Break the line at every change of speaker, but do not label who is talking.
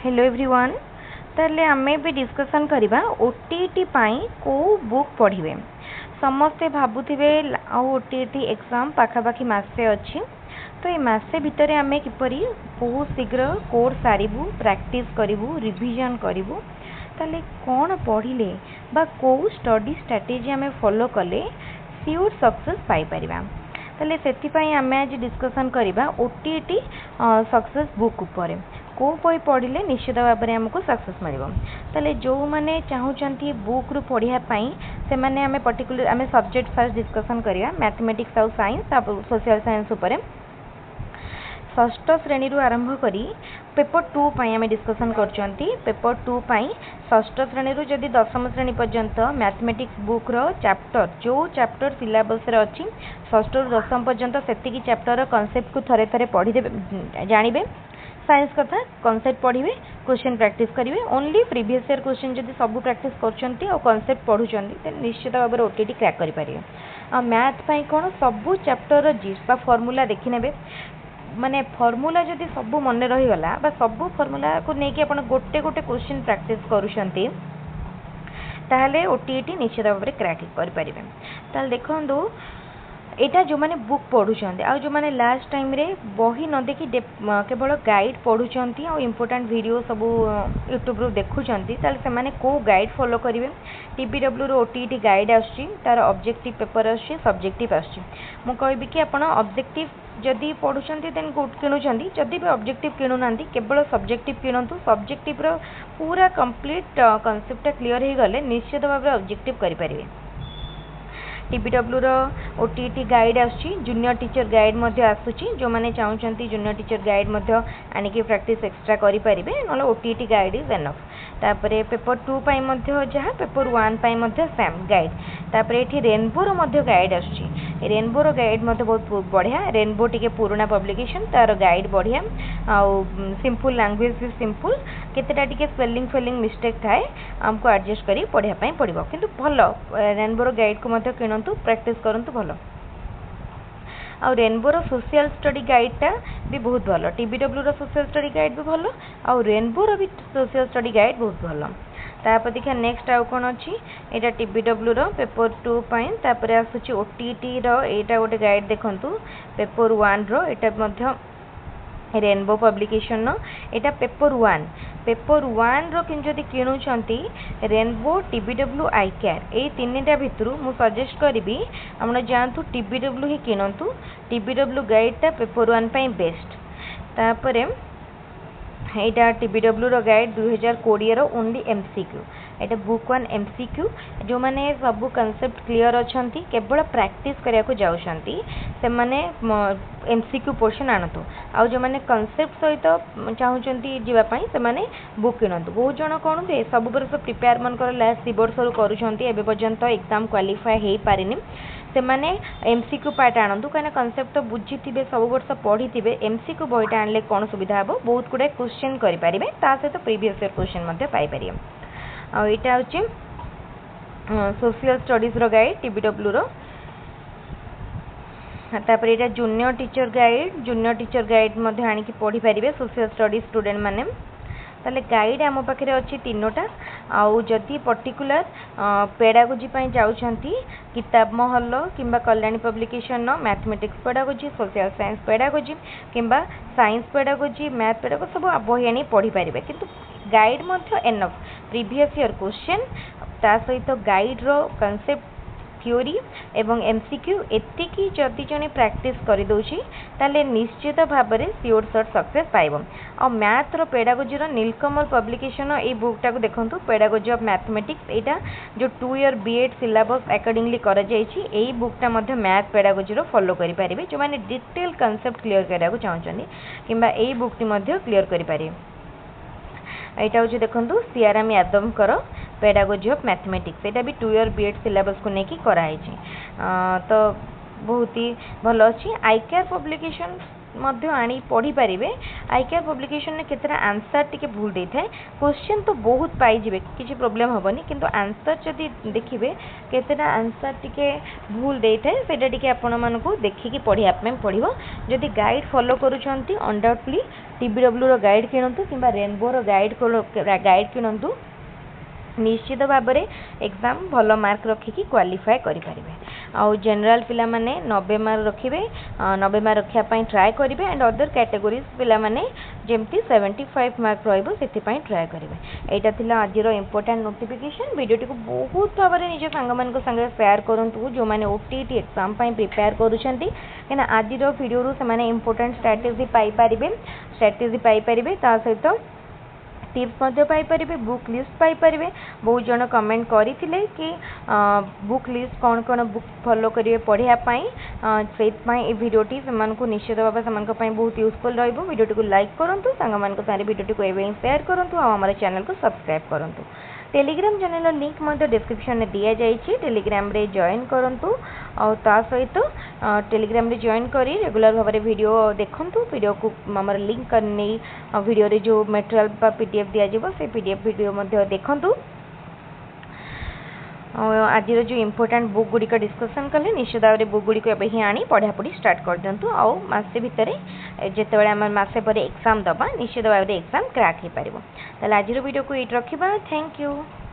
Hello everyone. ताले आमे भी डिस्कशन करिबा ओटीटी पाई को बुक पढ़िबे। समस्ते भाबुथिबे ओटीटी एग्जाम पाखापाखि मासे अछि, तो ये मासे भितर आमे किपरि बहुत शीघ्र कोर्स सारिबु, प्रैक्टिस करिबु, रिवीजन करिबु। ताले कोन पढ़िले बा को स्टडी स्ट्रेटजी आमे फॉलो कले सियोर सक्सेस पाई परिबा। ताले सेति पाई आमे आज डिस्कशन करिबा ओटीटी सक्सेस बुक उपरे को बही पढ़िले निश्चित भाव में आमको सक्सेस मिल। ताले जो माने चाहूँगी बुक रु पढ़िया से माने आमे पर्टिकुलर आमे सब्जेक्ट फास्ट डिस्कशन करिया मैथमेटिक्स और साइंस सोशल साइंस उपरे षष्ठ श्रेणी रु आरंभ करी पेपर 2 पाई आमे डिस्कशन करचंती। पेपर 2 पाई षष्ठ श्रेणी रु जदि दशम श्रेणी पर्यंत मैथमेटिक्स बुक रो चैप्टर जो चैप्टर सिलेबस रे अछि षष्ठ रु दशम पर्यंत सेतिकी चैप्टर कॉन्सेप्ट को थरे थरे पढ़ी दे जानिबे। साइंस कथा कॉन्सेप्ट पढ़िबे, क्वेश्चन प्रैक्टिस करिवे। ओनली प्रीवियस ईयर क्वेश्चन जदि सब प्रैक्टिस करचंती और कॉन्सेप्ट पढ़ुचंती त निश्चित भाव में ओटीटी क्रैक करि परिबे। आ मैथ पई कोन सब चैप्टर रो जीएस बा फार्मूला देखि नेबे। माने फार्मूला जदि सब मन रही गला बा सब फार्मूला को नेकी अपन गोटे गोटे क्वेश्चन प्रैक्टिस करूचंती ताहले ओटीटी निश्चित भाव में क्रैक करि परिबे। ताहले देखंदो एटा जो माने बुक पढ़ुचंती आ जो माने लास्ट टाइम रे बही न देखि केवल गाइड पढ़ुचंती आ इम्पोर्टेंट वीडियो सब यूट्यूब रो देखुचंती ताले से माने को गाइड फॉलो करिवे। टीबीडब्ल्यू रो ओटीटी गाइड आछि, तार ऑब्जेक्टिव पेपर आछि, सब्जेक्टिव आछि। मु कहबी कि आपण ऑब्जेक्टिव जदि पढ़ुचंती देन गुड किनुचंती, जदि भी ऑब्जेक्टिव किनु नांती केवल सब्जेक्टिव किनंतु। सब्जेक्टिव रो पूरा कंप्लीट कांसेप्ट क्लियर हे गले निश्चित भाव में ऑब्जेक्टिव करि परिवे। टीबीडब्ल्यू रो ओटीटी गाइड आछि, जूनियर टीचर गाइड मध्य आसुची। जो माने चाहूचंती जूनियर टीचर गाइड मध्य आनिके प्रैक्टिस एक्स्ट्रा करि परिबे, नले ओटीटी गाइड इज एनफ। तापरे पेपर 2 पाई मध्य जहा पेपर 1 पाई मध्य सेम गाइड। तापरे एठी रेनबो रो मध्य गाइड आछि। रेनबो रो गाइड मध्य बहुत बढ़िया। रेनबो टिके पुराना पब्लिकेशन, तार गाइड बढ़िया आ सिंपल लैंग्वेज भी सिंपल। केतेटा टिके स्पेलिंग फेलिंग मिस्टेक थाए हमको एडजस्ट करी पढ़िया पई पड़िबो, किंतु भलो रेनबो रो गाइड को मध्य किनंतु, प्रैक्टिस करंतु भलो। आ रेनबो रो सोशल स्टडी गाइडटा भी बहुत भलो। टीबीडब्ल्यू रो सोशल स्टडी गाइड भी भलो आ रेनबो रो भी सोशल स्टडी गाइड बहुत भलो। तापर देखा नेक्स्ट आउ कोन अछि, एटा टीबीडब्ल्यू रो पेपर 2 पाई। तापर आसुची ओटीटी रो एटा गोटे गाइड देखंतु पेपर 1 रो। एटा मध्य रेनबो पब्लिकेशन नो एटा पेपर 1 रो किन जदि किनुचंती रेनबो टीबीडब्ल्यू आई केयर ए तीनटा भितरु मु सजेस्ट करबी हमन जानतु टीबीडब्ल्यू ही किनंतु। टीबीडब्ल्यू गाइडटा पेपर 1 पई बेस्ट। तापरे एटा टीबीडब्ल्यू रो गाइड 2020 रो ओनली एमसीक्यू। एटा बुक 1 एमसीक्यू। जो माने सब कांसेप्ट क्लियर अछंती केवल प्रैक्टिस करिया को जाउछंती से माने एमसीक्यू पोर्शन आनतु। आ जो माने कांसेप्ट सहित चाहूचंती जीवा पई से माने बुक किनंतु। बहुत जण कोन दे सब वर्ष प्रिपेयर मन कर लास्ट 2 वर्ष रो करूछंती, एबे पर्यंत एग्जाम क्वालिफाई हेई पारिनी से माने एमसीक्यू पार्ट आनंतु। कहना कांसेप्ट तो बुझिथिबे सब वर्ष पढ़िथिबे, एमसीक्यू बहिटा आनले कोन सुविधा हबो बहुत गुडे क्वेश्चन करि पारिबे, ता सहित प्रीवियस ईयर क्वेश्चन मध्ये पाई पारिबे। आ एटा होची सोशल स्टडीज रो गाइड टीबीडब्ल्यू रो। तापर एटा जूनियर टीचर गाइड मध्ये आनी कि पढ़ी पारिबे सोशल स्टडीज स्टूडेंट माने। ताले गाइड आम पाखे अच्छी 3टा। आउ जदि पर्टिकुलर पेडागोजी पई जाउछंती किताब महल किंबा कल्याणी पब्लिकेशन नो mathematics pedagogy, social science pedagogy किंबा साइंस पेडागोजी, मैथ पेडागोजी सब बही आनी पढ़ी पारिबे। किंतु गाइड मध्य एनफ प्रीवियस ईयर क्वेश्चन ता सहित गाइड रो कांसेप्ट थ्योरी एवं एमसीक्यू एतिकी जदि जने प्रैक्टिस करि दोछि ताले निश्चित भाव में सियोर शॉर्ट सक्सेस पाइबो। आ मैथ रो पेडागोजी रो नीलकमल पब्लिकेशन ए बुकटा को देखंतु पेडागोजी ऑफ मैथमेटिक्स। एटा जो 2 ईयर बीएड सिलेबस अकॉर्डिंगली करा जायछि एई बुकटा मध्ये मैथ पेडागोजी रो फॉलो करि परिबे। जो माने डिटेल कांसेप्ट क्लियर करिया को चाहछनी किंबा एई बुकटी मध्ये क्लियर करि परिबे। एटा होछि देखंतु सीआरएम यादव करो पेडागोजी ऑफ मैथमेटिक्स। एटा भी 2 ईयर बीएड सिलेबस को नेकी करा है तो बहुत ही भल अच्छी। आई केयर पब्लिकेशन आनी पढ़ी पारे। आईकेआर पब्लिकेशन में केतरा आंसर टिके भूल दे थाए। क्वेश्चन तो बहुत पाइबे किसी प्रॉब्लम हेनी किंतु आंसर जदि देखिए केतरा आंसर टिके भूल दे थाए सेटा टिके आपण मानकु देखिकी पढ़िया पड़ो। जदि गाइड फॉलो करूछंती अनडाउटली टीबीडब्ल्यू रो गाइड किणंतु किंबा रेनबो रो गाइड किणंतु निश्चित भाव में एग्जाम भल मार्क रखिकी क्वालिफाई करें। आउ जनरल पिला माने 90 मार्क रखिए 90 मार्क रखापी ट्राए करेंगे एंड अदर कैटेगोरीज पिला माने जेमती 75 मार्क रही ट्राए करेंगे। यहाँ था आज इंपोर्टेंट नोटिफिकेशन। वीडियो को बहुत भाव में निज सांग संगे शेयर करूँ जो मैंने ओटीटी एग्जाम प्रिपेयर करें आज वीडियो से इंपोर्टेंट स्ट्रैटेजी पाइपर सहित tips Piper book list Piper. बहुत जन कमेंट करते कि बुक लिस्ट कौन कौन बुक फॉलो करेंगे पढ़ापी से भिडटी से निश्चित भाव से बहुत यूजफुल वीडियो को लाइक करूँ सांग भिडियो को शेयर करूँ आम चैनल को सब्सक्राइब करूँ। टेलीग्राम चैनल लिंक डिस्क्रिप्शन में दि जाइए टेलीग्राम रे जॉइन करूँ और सहित टेलीग्राम रे जॉइन करी रेगुलर भाव में वीडियो देखूँ। वीडियो को आम लिंक नहीं वीडियो रे जो मटेरियल पीडीएफ दिज्व से पीडीएफ वीडियो देखूँ। आज जो इंपोर्टेंट बुक गुड़िक डिस्कसन कले निश्चित भाव में बुक गुड़िक ही आनी पढ़ापढ़ी स्टार्ट कर दिंतु। आउ मसे भितर जिते आम मसे पर एग्जाम दबा निश्चित भाव में एग्जाम क्रैक हो पार। आज वीडियो को ये रखा। Thank you.